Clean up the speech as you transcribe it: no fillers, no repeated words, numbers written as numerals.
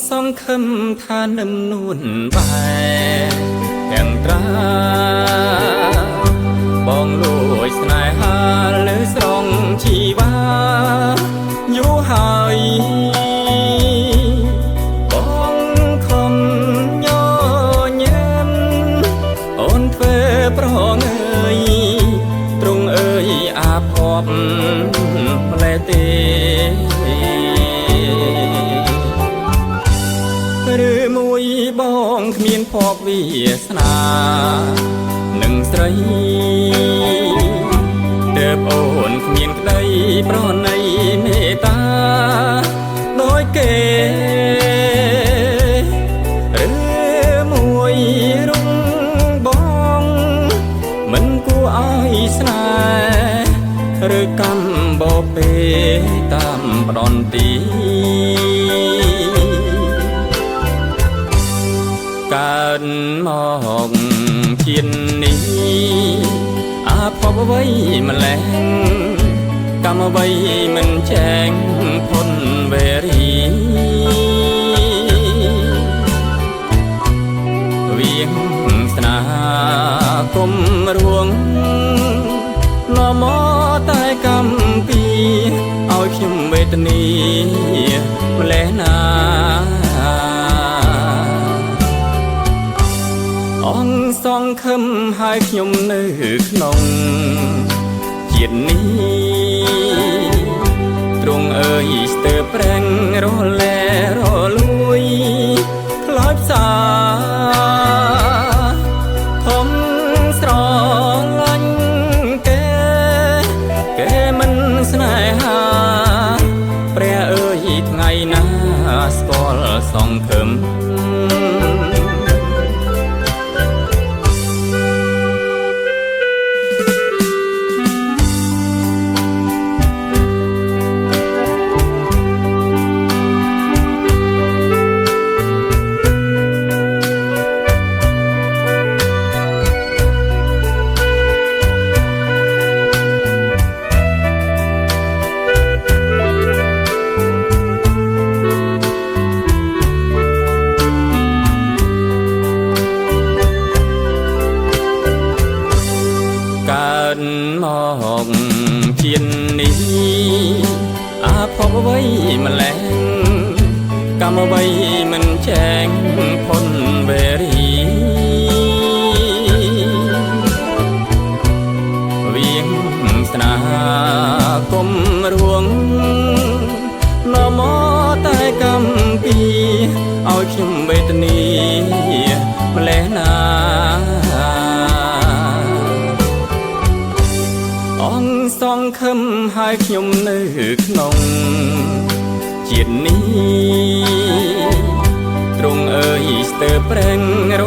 សង្ឃឹមថានឹងនួនបែទាំងត្រាបងលួចស្នេហាលើស្រងជីវ៉ាយូរហើយបងខំញញឹមអូនធ្វើប្រងើយទ្រង់អើយអាភ័ព្វម្លេះទេឬមួយបងគ្មានភ័ព្វវាសនានឹងស្រីទើបអូនគ្មានក្តីប្រណីមេត្តាដូចគេឬមួយរុងបងមិនគួរឲ្យស្នេហ៍ឬកម្មបបេតាមផ្ដន់ទីកើតមកជាតិនេះអាភ័ព្វអ្វីម្លេះកម្មអ្វីមិនចែងพ้นវេរីវៀងស្នាគុំរួងនាំមកតែកម្មពីឲ្យខ្ញុំវេទនីម្លេះណាអង្គសង្ឃឹមឲ្យខ្ញុំនៅក្នុងជាតិនេះទ្រង់អើយស្ទើរប្រេងរលែរលួយខ្លោចផ្សាធំស្រឡាញ់គេមិនស្នេហាព្រះអើយថ្ងៃណាស្គាល់សង្ឃឹមមកជាតិនេះអាភ័ព្វអ្វីម្លេះកម្មអ្វីមិនចែងพ้นវេរីវៀងស្នាគុំរួងនាំមកតែកម្មពីឲ្យខ្ញុំវេទនីម្លេះណាអង្គសង្ឃឹមឲ្យខ្ញុំនៅក្នុងជាតិនេះទ្រង់អើយស្ទើរប្រេងរ